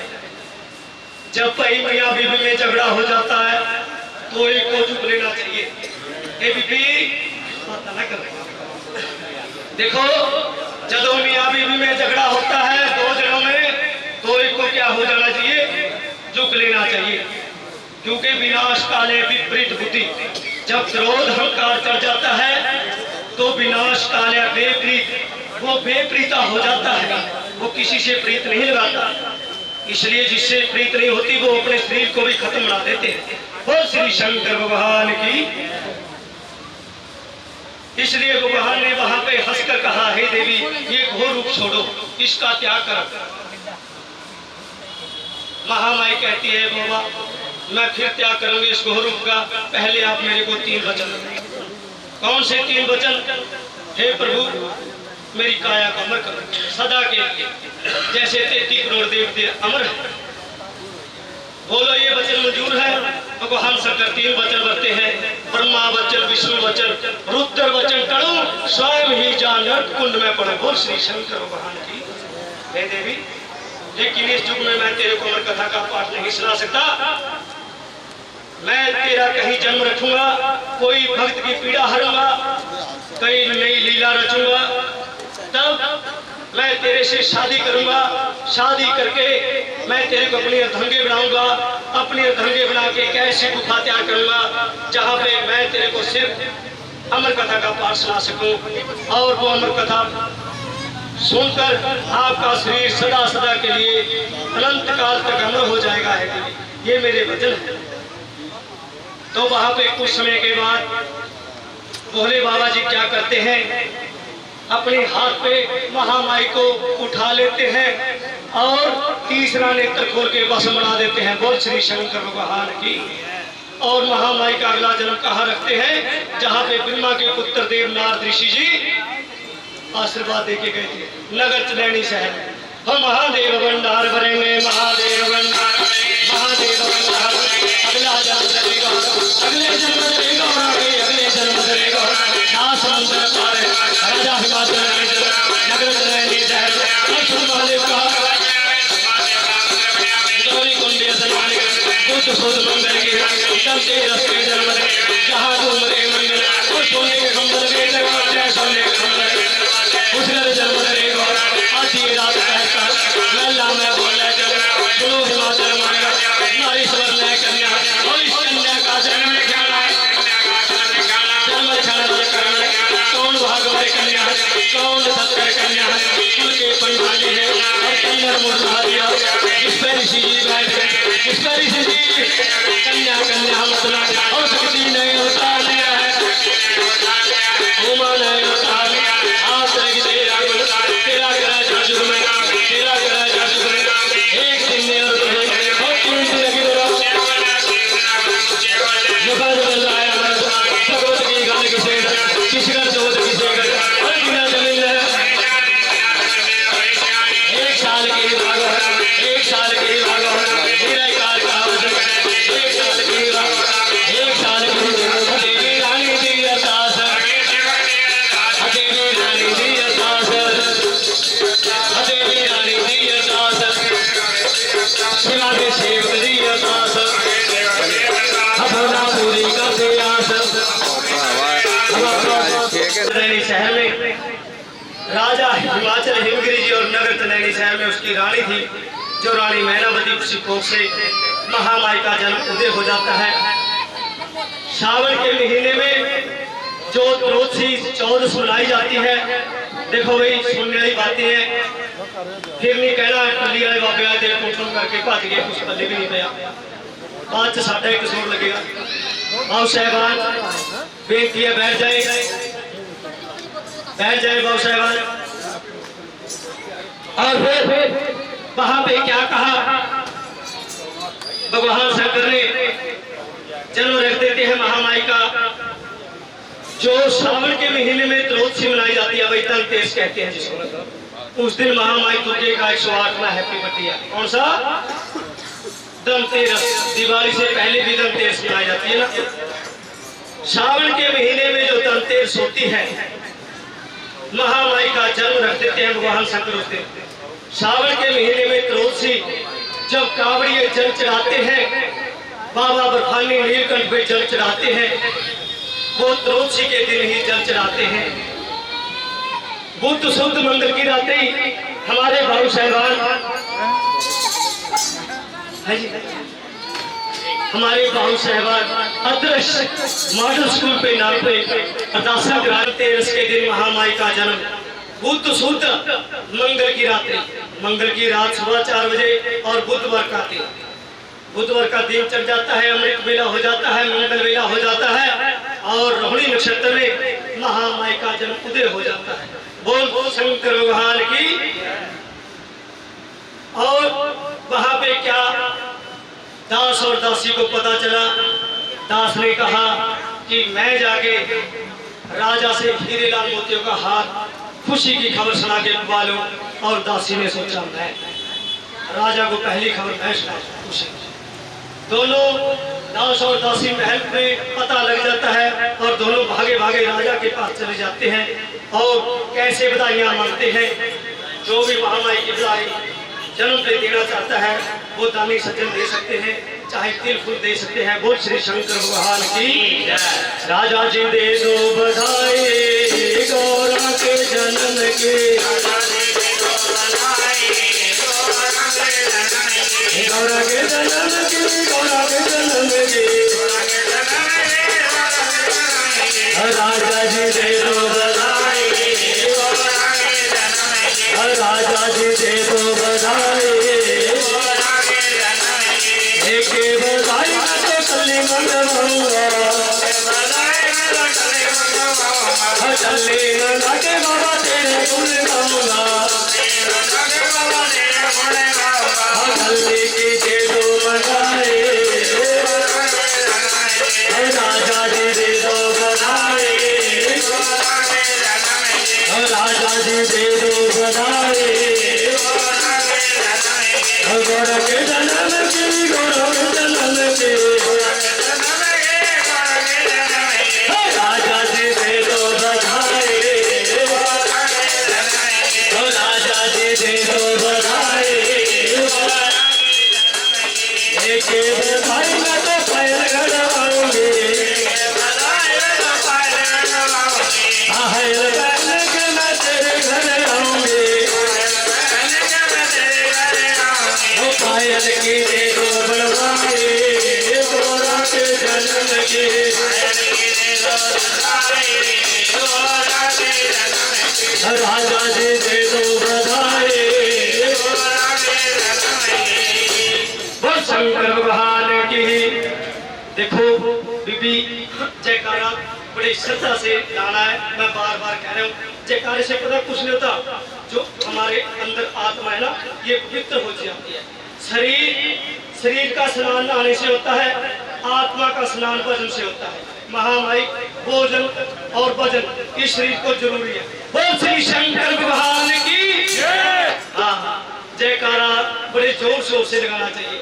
जब भाई मियां बीबी में झगड़ा हो जाता है तो एक को चुप लेना चाहिए। ए बीबी पता ना कर, देखो जब मियाँ बीवी में झगड़ा होता है दो जनों में, तो एक को क्या हो जाना चाहिए, झुक लेना चाहिए। क्योंकि विनाश काले विपरीत बुद्धि, जब क्रोध अहंकार चढ़ जाता है तो विनाश काले विपरीत, वो बेप्रीता हो जाता है, वो किसी से प्रीत नहीं लगाता। इसलिए जिससे प्रीत नहीं होती वो अपने शरीर को भी खत्म बना देते हैं। और श्री शंकर भगवान की, इसलिए भगवान ने वहां पे हंसकर कहा, हे देवी ये घोर रूप छोड़ो, इसका त्याग करो। महामाई कहती है, बाबा मैं फिर त्याग करूंगी इस घोर रूप का, पहले आप मेरे को 3 वचन। कौन से 3 वचन? हे प्रभु मेरी काया का अमर करो सदा के लिए, जैसे 33 करोड़ देवते अमर है। बोलो ये वचन मंजूर है? भगवान शंकर 3 वचन बरते हैं, ब्रह्मा वचन, विष्णु वचन, रुद्र वचन टणु, स्वयं ही जान कुंड में पड़े। बोल श्री शंकर भगवान की। हे देवी, लेकिन इस युग में मैं तेरे को अमर कथा का पाठ नहीं सुना सकता। मैं तेरा कहीं जन्म रखूंगा, कोई भक्त की पीड़ा हरूंगा, कहीं नई लीला रचूंगा, तब मैं तेरे से शादी करूंगा। शादी करके मैं तेरे को अपनी अर्धांगी बनाऊंगा, अपनी अर्धांगी बना के एक ऐसी गुफा तैयार करूंगा जहां पे मैं तेरे को सिर्फ अमर कथा का पाठ सुना सकूं, और वो अमर कथा सुनकर आपका शरीर सदा सदा के लिए अनंत काल तक अमर हो जाएगा। है ये मेरे वचन है। तो वहां पे कुछ समय के बाद भोले बाबा जी क्या करते हैं, अपने हाथ पे महामाई को उठा लेते हैं और तीसरा नेत्र खोल के बस बना देते हैं। बोल श्री शंकर भगवान की। और महामाई का अगला जन्म कहाँ रखते हैं? जहाँ पे ब्रह्मा के पुत्र देव नारद ऋषि जी आशीर्वाद देके गए थे, नगर चलैनी शहर में। हम महादेव भंडार भरेंगे, महादेव भंडार, महादेव भंडार। अगला जन्म धरेगा, अगले जन्म धरेगा, अगले जन्म धरेगा। समुद्र पार राजा हिमाचल नगर चलैनी शहर महादेव का गौरी कुंडे बुद्ध बुद्ध मंदिर के चलते रस्ते जन्म जहाँ घूमरे मंदिर उस सोने के खंबर के जगह सोने के खंबर उस घर जन्म धरेगा। आधी रात कहकर मेला में बोला जब सुनो हिमाचल मंदिर नारी स्वर नय कन्या, और इस कन्या का जन्म लिखाना है, जन्म लिखाना कौन भागवत कन्या है, कौन सत्तर कन्या है, कुल के पंडाली है और कन्या मुर्दा दिया। इस पर ऋषि जी बैठ गए, इस पर ऋषि जी कन्या कन्या मतलब और शक्ति ने अवतार लिया है, उमा ने अवतार लिया। हाथ रख तेरा गुण, तेरा करा जादू में, तेरा करा जादू में। एक दिन में और 3 दिन लगी रहो, नफर बजाया भगवत की गाने किसे किसी का चोट किसे कर बिना जमीन है। 1 साल की भाग, 1 साल की भाग मेरा काल का 1 साल की भाग, 1 साल की देवी रानी दी अरदास, देवी रानी दी अरदास, देवी रानी दी अरदास, शिवा के सेवक दी अरदास, अपना पूरी कर दे आस। शहर में राजा हिमाचल हिमगिरी जी और नगर चलैनी शहर में उसकी रानी थी, जो रानी मैनावती। उसी कोख से महामाई का जन्म उदय हो जाता है। सावन के महीने में जो त्रोथी चौदस मनाई जाती है। देखो भाई सुनने वाली बातें हैं, फिर नहीं कहना पल्ली वाले बाबे आए थे कुछ करके भज गए, कुछ पल्ले भी नहीं पाया, बाद च साडा ही कसूर लगेगा। बाबू साहबान बेनती है बैठ जाए, बैठ जाए बाबू साहबान। और फिर वहां पे क्या कहा, भगवान शंकर ने जन्म रख देते हैं महामाई का। जो श्रावण के महीने में त्रोदशी मनाई जाती है, वही धनतेरस कहते हैं जिसको। उस दिन महामाई दुर्गे का 108वां हैप्पी बर्थडे है। कौन सा? धनतेरस। दिवाली से पहले भी धनतेरस मनाई जाती है ना। श्रावण के महीने में जो धनतेरस होती है, महामाई का जन्म रख देते हैं भगवान शंकर उस दिन। श्रावण के महीने में त्रोदशी जब कांवड़िए जल चढ़ाते हैं, बाबा बर्फानी नीलकंठ पे जल चढ़ाते हैं, वो त्रोदशी के दिन ही जल चढ़ाते हैं। बुद्ध शुद्ध मंगल की रात्रि हमारे भाऊ साहबान है जी, हमारे भाऊ साहबान अदृश्य मॉडल स्कूल पे नाम पे अरदासा कराते। तेरस के दिन महामाई का जन्म, बुद्ध शुद्ध मंगल की रात्रि, मंगल की रात सुबह 4 बजे और बुधवार का दिन, बुधवार का दिन चढ़ जाता है, अमृत वेला हो जाता है, मंगल वेला हो जाता है और रोहिणी नक्षत्र में महामाई का जन्म उदय हो जाता है। बोल शंकर भगवान की। और वहां पे क्या दास और दासी को पता चला, दास ने कहा कि मैं जाके राजा से हीरे लाल मोतियों का हार खुशी की खबर सुना के बुला लूं। और दासी ने सोचा मैं राजा को पहली खबर मैं सुना खुशी। दोनों दास और दासी महल में पता लग जाता है और दोनों भागे भागे राजा के पास चले जाते हैं और कैसे बधाइयां मांगते हैं। जो भी महामाई की बधाई जन्म पे देना चाहता है वो दानी सज्जन दे सकते हैं, चाहे तिल फूल दे सकते हैं। बोल श्री शंकर भगवान की। राजा जी दे दो बधाई गौरा के जन्म के, गौरा के जन्म की, गौरा के जन्म की। राजा जी दे दो बधाई, राजा जी दे दो बधाई, एक बधाई तो कली मंगवाऊंगा, चले मंगा के बाबा तेरे गुण गाऊंगा, कली की दे दो बधाई, राजा जी दे दो बधाई, राजा जी दे दो बधाई, गौरा के जन्म की, गौरा के जन्म की। राजा जी दे दो बधाई, राजा जी दे दो बधाई, एक बधाई में तो पैर गड़वाऊंगी, मैं तेरे घर आऊंगी, पायल की दे दो बड़वाई, गौरा के जन्म की। राजा जी दे दो बधाई, बोल शंकर भगवान की। देखो बीबी जयकारा बड़ी श्रद्धा से गाना है, मैं बार बार कह रहा हूँ। जयकारे से पता कुछ नहीं होता, जो हमारे अंदर आत्मा है ना ये पवित्र हो जाती है। शरीर का स्नान नहाने से होता है, आत्मा का स्नान भजन से होता है। महामाई भोजन और भजन इस शरीर को जरूरी है। बोल श्री शंकर भगवान की। हाँ, जयकारा बड़े जोर शोर से लगाना चाहिए।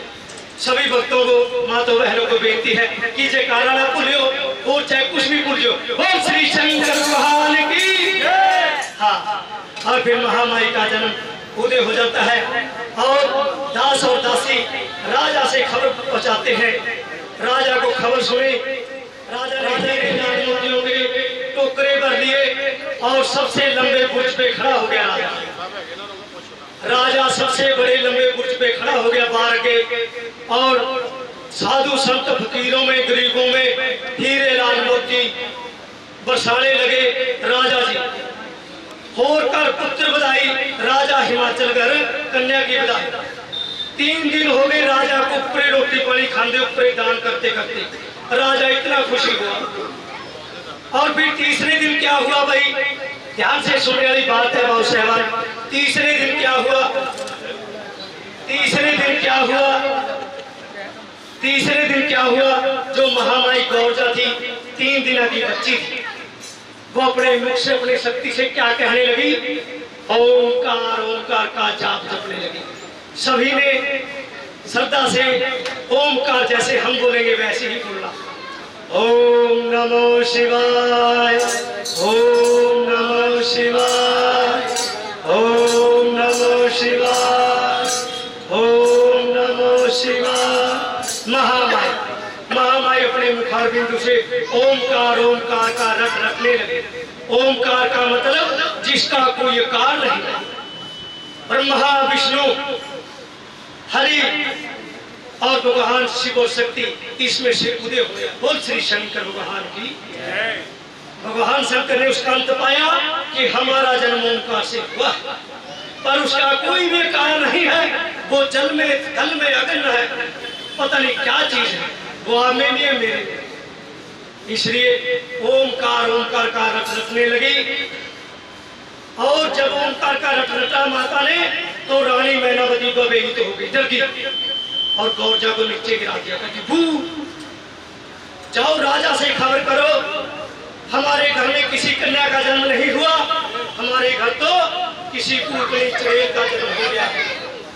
सभी भक्तों को, माता बहनों को बेनती है कि जयकारा ना भूलियो और चाहे कुछ भी भूलियो। बोल श्री शंकर भगवान की। हाँ, और फिर महामाई का जन्म उदय हो जाता है और दास और दासी राजा से खबर पहुंचाते हैं। राजा को खबर सुनी, राजा ने लाल मोतियों के टोकरे भर लिए और सबसे लंबे बुर्ज पे खड़ा हो गया। राजा सबसे बड़े लंबे बुर्ज पे खड़ा हो गया बाहर के, और साधु संत फकीरों में, गरीबों में हीरे लाल मोती बरसाने लगे। राजा जी होकर पुत्र बधाई, राजा हिमाचल घर कन्या की बधाई। 3 दिन हो गए राजा को ऊपरे रोटी पानी खाते, ऊपरे दान करते करते राजा इतना खुशी हुआ। और फिर तीसरे दिन क्या हुआ भाई, ध्यान से सुनने वाली बात है बाबू साहब। तीसरे दिन क्या हुआ, तीसरे दिन क्या हुआ, तीसरे दिन क्या हुआ, जो महामाई गौरजा थी 3 दिन की बच्ची थी, वो अपने मुख से अपनी शक्ति से क्या कहने लगी, ओंकार ओंकार का जाप जपने लगी। सभी ने श्रद्धा से ओंकार जैसे हम बोलेंगे वैसे ही बोलना। ओम नमो शिवाय, ओम नमो शिवाय, ओम नमो शिवाय, ओम नमो शिवाय। महामाई अपने मुखार बिंदु से ओंकार ओंकार का रट रखने लगे। ओमकार का मतलब जिसका कोई कार नहीं। ब्रह्मा विष्णु हरि और भगवान शिव और शक्ति इसमें से उदय हुए। बोल श्री शंकर भगवान की। भगवान शंकर ने उसका अंत पाया कि हमारा जन्म ओंकार से हुआ, पर उसका कोई भी कारण नहीं है। वो जल में थल में अगन है, पता नहीं क्या चीज है, वो हमें नहीं है मेरे में। इसलिए ओमकार ओमकार का रट रटने लगी। और जब ओमकार का रट रटा माता ने, तो रानी मैनावती बबेहित हो गई, डर गई और गौरजा को नीचे गिरा दिया। कहती भू जाओ राजा से खबर करो, हमारे घर में किसी कन्या का जन्म नहीं हुआ, हमारे घर तो किसी पूतली चुड़ैल का जन्म हो गया।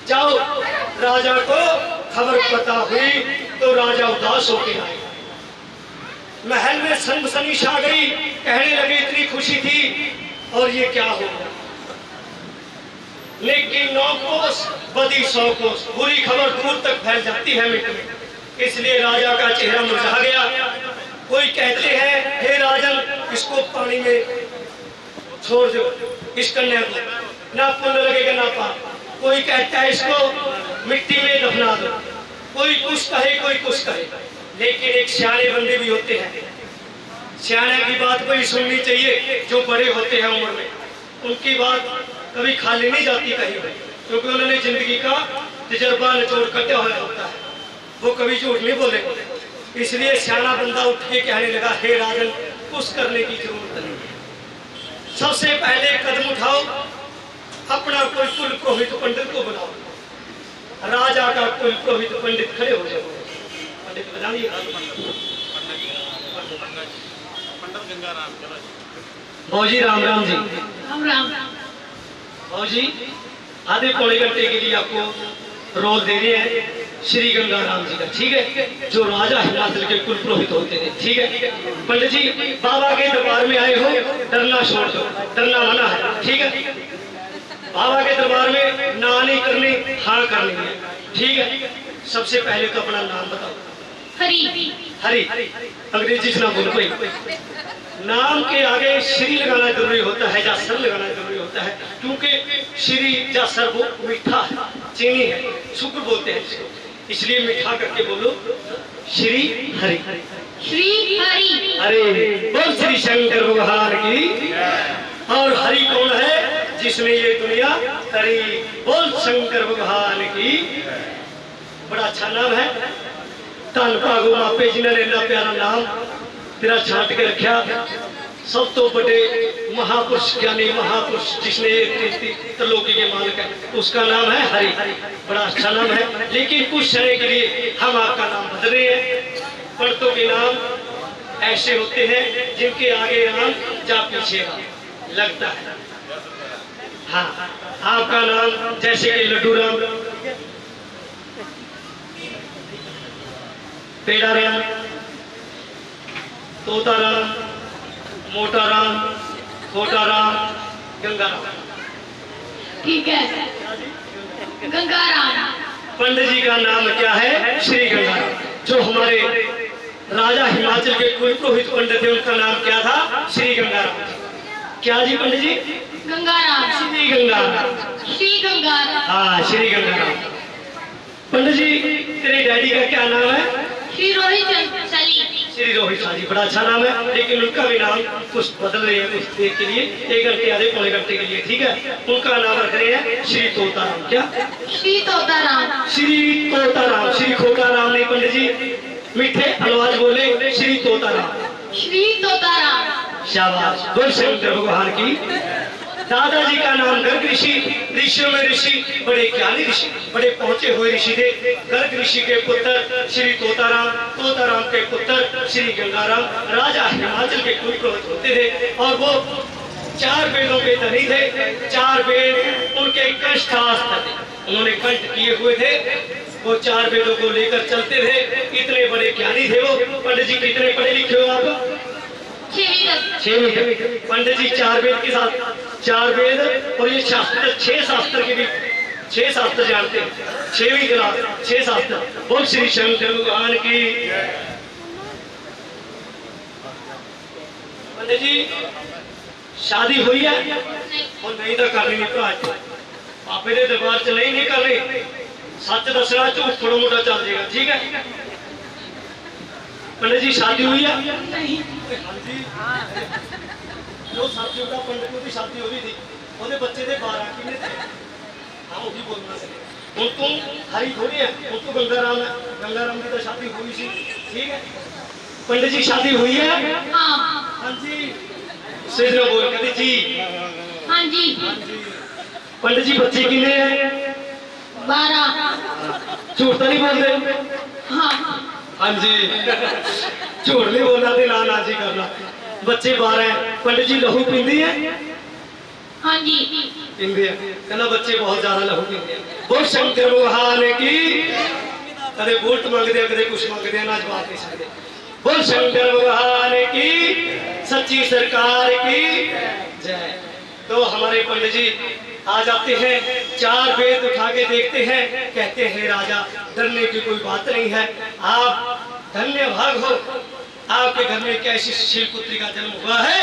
जाओ राजा को खबर पता हुई तो राजा उदास होकर आए। महल में सनसनी छा गई, कहने लगे इतनी खुशी थी और ये क्या हो गया। लेकिन 9 कोस बदी 100 कोस, बुरी खबर दूर तक फैल जाती है मिनट में। इसलिए राजा का चेहरा मुरझा गया। कोई कहते हैं हे राजन इसको पानी में छोड़ दो, इस कन्या को, ना पुण्य लगेगा ना पाप। कोई कहता है इसको मिट्टी में दफना दो, कोई कुछ कहे कोई कुछ कहे। लेकिन एक सियाने बंदे भी होते हैं, सियाने की बात कोई सुननी चाहिए। जो बड़े होते हैं उम्र में, उनकी बात कभी खाली नहीं जाती कहीं पर, क्योंकि उन्होंने जिंदगी का तजर्बा निचोड़ करते हुए होता है, वो कभी झूठ नहीं बोले। इसलिए सियाना बंदा उठ के कहने लगा हे राजन कुछ करने की जरूरत नहीं है। सबसे पहले कदम उठाओ, अपना कोई कुल पुरोहित पंडित को बुलाओ। राजा का कुल पुरोहित पंडित खड़े हो जाओ। पंडित बनाइए। भौजी राम राम जी। राम राम। भौजी आधे पौने घंटे के लिए आपको रोल दे रहे हैं श्री गंगा राम जी का, ठीक है, जो राजा हिमाचल के कुल पुरोहित होते थे, ठीक है। पंडित जी बाबा के दरबार में आए हो, डरना छोड़ दो, डरना मना है, ठीक है। बाबा के दरबार में ना नहीं करनी, हाँ करनी है, ठीक है। सबसे पहले तो अपना नाम बताओ। हरी। हरी, अंग्रेजी से ना बोलो कोई। नाम के आगे श्री लगाना जरूरी होता है या सर लगाना जरूरी होता है, क्योंकि श्री या सर वो मीठा है, चीनी है, शुक्र बोलते हैं इसको, इसलिए मीठा करके बोलो श्री हरि। श्री हरि। अरे बोल श्री शंकर भगवान की। और हरि कौन है? जिसने ये दुनिया करी। बोल शंकर भगवान की। बड़ा अच्छा नाम है। धन भागो मापे जिन्होंने इतना प्यारा नाम तेरा छांट के रखा। सब तो बड़े महापुरुष ज्ञानी महापुरुष जिसने त्रिलोकी के मालिक है, उसका नाम है हरि। बड़ा अच्छा नाम है। लेकिन कुछ समय के लिए हम आपका नाम बदल रहे हैं। पंडितों के नाम ऐसे होते हैं जिनके आगे राम जा पीछे राम लगता है। हाँ, आपका नाम जैसे कि लड्डू राम, पेड़ा राम, तोता राम, मोटा राम, छोटा राम, गंगा राम। ठीक है, गंगा राम। पंडित जी का नाम क्या है? श्री गंगा राम। जो हमारे राजा हिमाचल के कुल पुरोहित पंडित थे उनका नाम क्या था? श्री गंगा राम। क्या जी पंडित जी? गंगा राम। श्री गंगा राम। श्री गंगा राम। हाँ, श्री गंगा राम। पंडित जी तेरे डैडी का क्या नाम है? श्री रोहित सली। श्री रोहित शाह जी, बड़ा अच्छा नाम है। लेकिन उनका भी नाम कुछ बदल रहे हैं कुछ देर के लिए, 1 घंटे आधे पौने घंटे के लिए, ठीक है। उनका नाम रख रहे हैं श्री तोता राम। क्या? श्री तोता राम। श्री तोता राम। श्री खोता राम नहीं पंडित जी, मीठे अलवाज बोले श्री तोता राम। श्री तोता राम। शाबाश, बोल शंकर भगवान की। दादाजी का नाम गर्ग ऋषि। ऋषियों में ऋषि, बड़े ज्ञानी ऋषि, बड़े पहुंचे हुए ऋषि थे। गर्ग ऋषि के पुत्र श्री तोताराम, तोताराम के पुत्र श्री गंगाराम राजा हिमाचल के कुल पुरोहित होते थे। और वो 4 वेदों के धनी थे। 4 वेद उनके कंठस्थ थे, उन्होंने कंठ किए हुए थे। वो 4 वेदों को लेकर चलते थे। इतने बड़े ज्ञानी थे वो। पंडित जी कितने पढ़े लिखे हो आप? 6 पंडित जी 4 वेद के साथ 4 वेद और ये शास्त्र 6 शास्त्र के भी 6 शास्त्र जानते हैं। 6वीं क्लास 6 शास्त्र। बोल श्री शंकर भगवान की। पंडित जी शादी हुई है और नहीं तो करनी नहीं भरा पापे के दरबार च नहीं करनी सच दसना झूठ थोड़ा मोटा चल जाएगा ठीक है पंडित जी शादी हुई है जो साथी होगा पंडित की शादी हो रही थी ਉਹਦੇ ਬੱਚੇ ਦੇ 12 ਕਿੰਨੇ थे हाँ वो भी बोलना चाहिए ਹੁਣ ਤੂੰ हरी थोड़ी है ਹੁਣ ਤੂੰ गंगाराम है गंगाराम की तो शादी हुई सी ठीक है पंडित जी शादी हुई है हाँ जी सेजरा बोल कहती जी हाँ जी पंडित जी बच्चे कितने हैं 12 झूठ तो नहीं बोलते हाँ हाँ जी झूठ नहीं बोलना तो ना नाजी करना बच्चे 12 हैं पंडित जी लहू पींदी है हाँ जी पींदी है कहना बच्चे बहुत ज्यादा लहू पींदे हैं बोल शंकर भगवान की कदे वोट मंगते कदे कुछ मंगते ना जवाब नहीं सकते बोल शंकर भगवान की सच्ची सरकार की जय तो हमारे पंडित जी आ जाते हैं 4 वेद उठा के देखते हैं कहते हैं राजा डरने की कोई बात नहीं है आप धन्य भाग हो आपके घर में एक ऐसी शीलपुत्री का जन्म हुआ है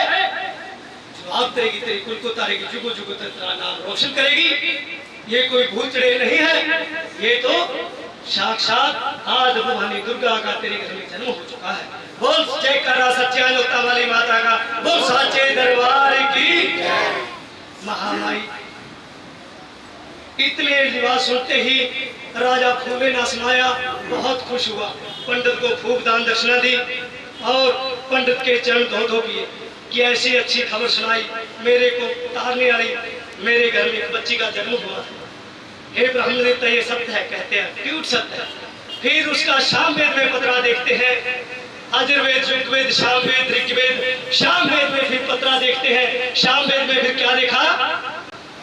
जो आप तेरी कुल को तारेगी जुगो जुगो तेरा नाम रोशन करेगी ये कोई भूत चढ़े नहीं है ये तो साक्षात आज भवानी दुर्गा का तेरे घर में जन्म हो चुका है बोल जय करा सत्यानुता वाली माता का बोल साचे दरबार की महामाई इतने लिबास सुनते ही राजा फूले ना सुनाया बहुत खुश हुआ पंडित को फूक दान दक्षिणा दी और पंडित के चरण धो धो किए कि ऐसी अच्छी खबर सुनाई मेरे को तारने वाली मेरे घर में एक बच्ची का जन्म हुआ हे ब्राह्मण देवता ये सत्य है कहते हैं क्यूट सत्य है फिर उसका सामवेद में पतरा देखते हैं अजुर्वेद ऋग्वेद सामवेद ऋग्वेद सामवेद में फिर पतरा देखते हैं सामवेद में फिर क्या देखा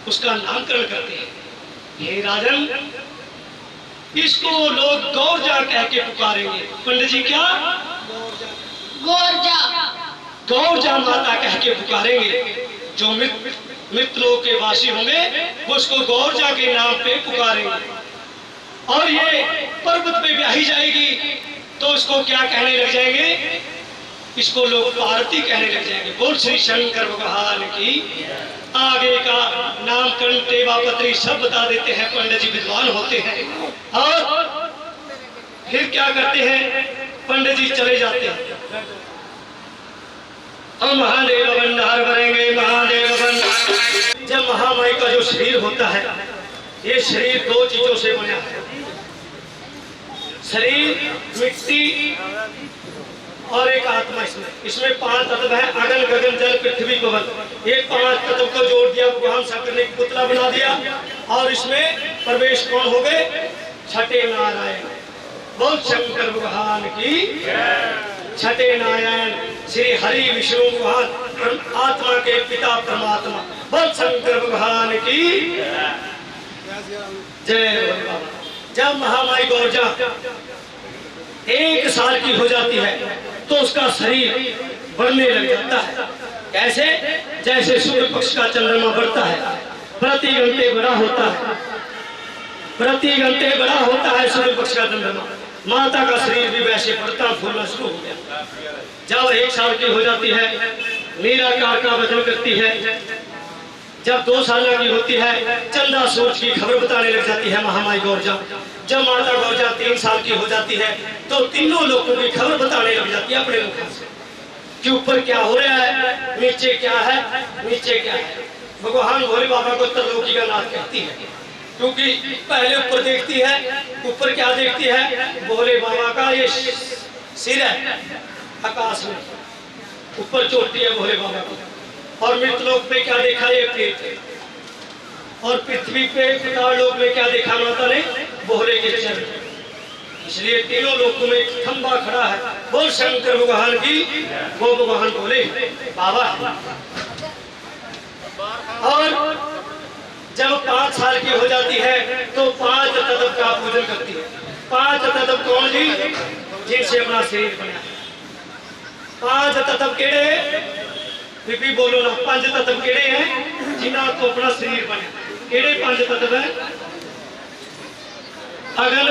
उसका नामकरण करते हैं हे राजन इसको लोग गौरजा कह के पुकारेंगे पंडित जी क्या गोरजा गौरजा माता कह के पुकारेंगे जो मृत लोक के वासी होंगे वो उसको गौरजा के नाम पे पुकारेंगे और ये पर्वत पे ब्याही जाएगी तो उसको क्या कहने लग जाएंगे इसको लोग पार्वती कहने लग जाएंगे बोल श्री शंकर भगवान की आगे का नामकरण टेवा पत्री सब बता देते हैं पंडित जी विद्वान होते हैं और फिर क्या करते हैं पंडित जी चले जाते हैं और महादेव भंडार भरेंगे महादेव भंडार जब महामाई का जो शरीर होता है ये शरीर 2 चीजों से बना है शरीर मिट्टी और एक आत्मा इसमें 5 तत्व है अगन गगन जल पृथ्वी पवन ये 5 तत्व को जोड़ दिया भगवान शंकर ने पुतला बना दिया और इसमें प्रवेश कौन हो गए छठे नारायण बोल शंकर भगवान की छठे नारायण श्री हरि विष्णु भगवान आत्मा के पिता परमात्मा बोल शंकर भगवान की जय बाबा जब महामाई गौरजा 1 साल की हो जाती है तो उसका शरीर बढ़ने लग जाता है कैसे जैसे सूर्य पक्ष का चंद्रमा बढ़ता है प्रति घंटे बड़ा होता है प्रति घंटे बड़ा होता है सूर्य पक्ष का चंद्रमा माता का शरीर भी वैसे बढ़ता फूलना शुरू हो गया जब 1 साल की हो जाती है निराकार का वजन करती है जब 2 साल की होती है चंदा सूरज की खबर बताने लग जाती है महामाई गौरजा जब माता गौरजा 3 साल की हो जाती है तो तीनों लोगों की खबर बताने लग जाती है अपने मुख से कि ऊपर क्या हो रहा है नीचे क्या है नीचे क्या है भगवान भोले बाबा को त्रिलोकी का नाथ कहती है क्योंकि पहले ऊपर देखती है ऊपर क्या देखती है भोले बाबा का ये सिर है आकाश में ऊपर चोटी है भोले बाबा को और मृतलोक पे क्या देखा ये प्रेत और पृथ्वी पे पितार लोक में क्या देखा माता ने भोले के चरण इसलिए तीनों लोकों में एक खंबा खड़ा है बोल शंकर भगवान की वो भगवान बोले बाबा और जब 5 साल की हो जाती है तो 5 तत्व का पूजन करती है 5 तत्व कौन जी जिनसे अपना शरीर बना 5 तत्व केड़े बीबी बोलो ना 5 तत्व केड़े हैं जिन्हों को अपना शरीर बने केड़े 5 तत्व है अगन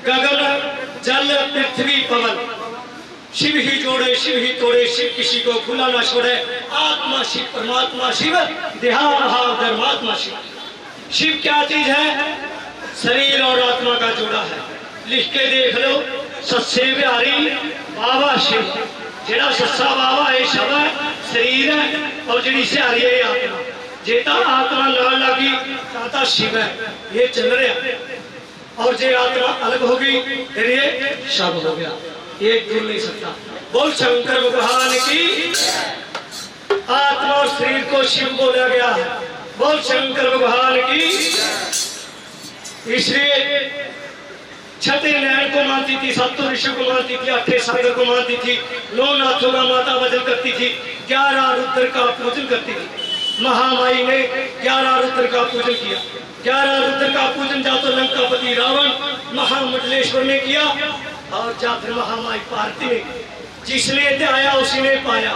गगन जल पृथ्वी पवन शिव ही जोड़े शिव ही तोड़े, शिव किसी को खुला ना छोड़े। आत्मा शिव परमात्मा शिव, देहा भाव धर्मात्मा शिव। शिव क्या चीज है? शरीर और आत्मा का जोड़ा है। लिख के देख लो, सच्चे बिहारी बाबा शिव। जेड़ा सच्चा बाबा है शब शरीर है, और जी सिहारी है आत्मा। जेता आत्मा नाल लगी ताता शिव है, ये चल रहा। और जे आत्मा अलग होगी फिर ये शब हो गया, ये जुड़ नहीं सकता। बोल शंकर भगवान की। आत्मा और शरीर को शिव बोला गया है। बोल शंकर भगवान की। इसलिए छठे नैन को मानती थी, सप्तों ऋषि को मानती थी, अठे सागर को मानती थी, 9 नाथों का माता भजन करती थी, 11 रुद्र का पूजन करती थी। महामाई ने 11 रुद्र का पूजन किया। 11 रुद्र का पूजन जा तो लंकापति रावण महामंडलेश्वर ने किया, और जा फिर महामाई पार्वती ने। जिसने ध्याया उसी ने पाया।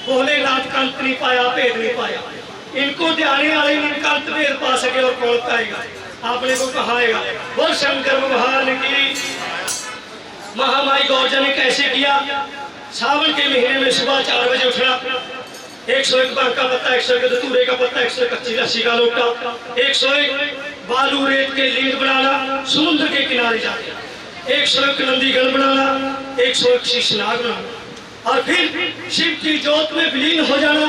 भोलेनाथ का अंत नहीं पाया, भेद नहीं पाया। इनको ध्याने वाले इनका अंत भेद पा सके, और कौन पाएगा? आपने को कहाएगा। बोल शंकर भगवान की। महामाई गौरजा ने कैसे किया? सावन के महीने में सुबह 4 बजे उठना, 101 बाग का पत्ता, 101 धतूरे का पत्ता, 101 कच्ची लस्सी का लोटा, 101 बालू रेत के लिंग बनाना, समुद्र के किनारे जाके 101 नंदीगण बनाना, 101 शीशनाग बनाना, और फिर शिव की जोत में विलीन हो जाना,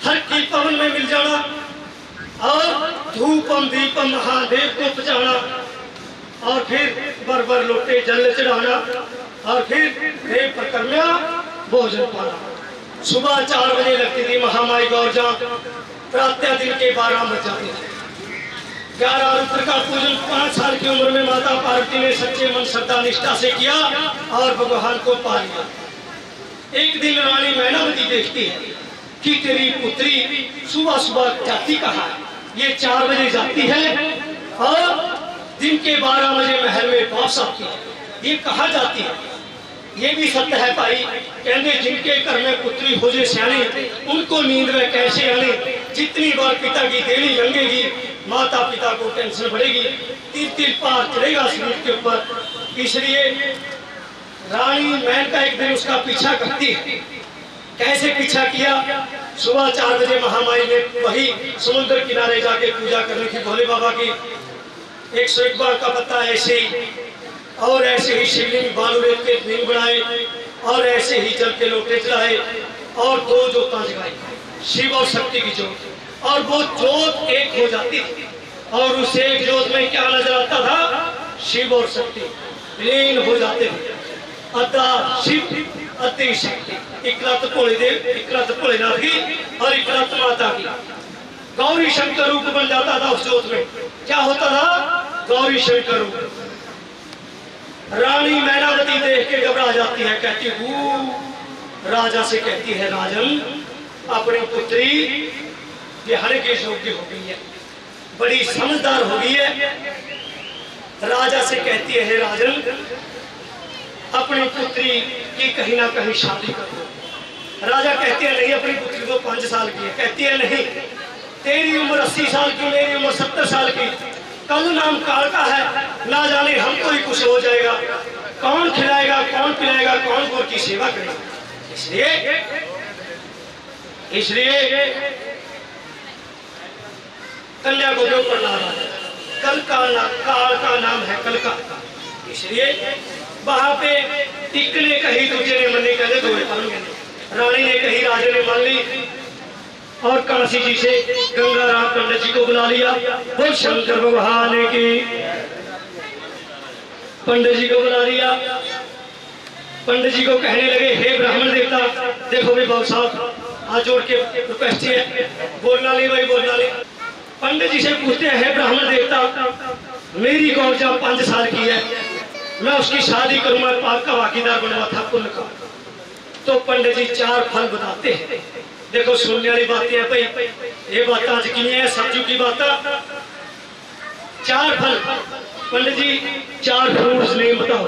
हर की पवन में मिल जाना, और धूपम दीपम महादेव को बचाना, और फिर बर लोटे जल चढ़ाना, और फिर देव परिक्रमा भोजन पाना। सुबह 4 बजे लगती थी महामाई गौरजा, प्रातः दिन के 12 बज जाते थे। 11 रुद्र का पूजन 5 साल की उम्र में माता पार्वती ने सच्चे मन श्रद्धा निष्ठा से किया, और भगवान को पा लिया। एक दिन रानी मैनावती देखती है कि तेरी पुत्री सुबह सुबह जाती कहाँ है? ये 4 बजे जाती है, और दिन के 12 बजे महल में वापस आती है। ये कहाँ जाती है? ये भी सत्य है भाई। कहने जिनके घर में पुत्री हो जे सियानी, उनको नींद में कैसे आने? जितनी बार पिता की देली लंघेगी, माता पिता को टेंशन बढ़ेगी, तीर पार चढ़ेगा शरीर के ऊपर। इसलिए रानी मैन का एक दिन उसका पीछा करती है। कैसे पीछा किया? सुबह 4 बजे महामाई ने वही समुद्र किनारे जाके पूजा करनी थी भोले बाबा की। 101 बाग का पत्ता ऐसे ही, और ऐसे ही शिवलिंग बालू रेत के लिंग बनाए, और ऐसे ही जल के लोटे चढ़ाए, और 2 जोतां जगाई, शिव और शक्ति की जोत। और वो जोत एक हो जाती थी, और उस एक जोत में क्या नजर आता था? शिव और शक्ति लीन हो जाते थे। अद्धा शिव अति शक्ति, इकलत भोले देव, इकलत भोलेनाथ की, और इकलत माता की। गौरी शंकर रूप बन जाता था उस जोत में। क्या होता था? गौरी शंकर रूप। रानी मैनावती देख के घबरा जाती है, कहती हूँ राजा से कहती है, राजन अपनी पुत्री बिहार के योग्य हो गई है, बड़ी समझदार हो गई है। राजा से कहती है, राजन अपनी पुत्री की कहीं ना कहीं शादी कर दो। राजा कहते हैं, नहीं अपनी पुत्री तो 5 साल की है। कहती है, नहीं तेरी उम्र 80 साल की, मेरी उम्र 70 साल की, कल नाम काल का है, ना जाने हमको ही कुछ हो जाएगा, कौन खिलाएगा, कौन पिलाएगा, कौन गोर की सेवा करेगा। इसलिए कन्या को जो प्रहलाद है, कल का नाम है कल का। इसलिए वहां पे एक ने कही, दूसरे ने मन कहे, रानी ने कही, राजा ने मान ली, और काशी जी से गंगाराम पंडित जी को बुला लिया। वो शंकर भगवान की। पंडित जी को बुला लिया। पंडित जी को कहने लगे, हे ब्राह्मण देवता, देखो भाई बाबू साहब हाथ जोड़ के रिक्वेस्ट है, बोलना नहीं भाई, बोलना नहीं। पंडित जी से पूछते हैं, हे ब्राह्मण देवता, मेरी गौरजा 5 साल की है, मैं उसकी शादी करूंगा, पाप का भागीदार बनवा था पुण्य का। तो पंडित जी 4 फल बताते हैं। देखो सुनने वाली बातें हैं भाई, ये बात आज की है, सब्जू की बात। 4 फल पंडित जी, 4 फ्रूट्स नेम बताओ।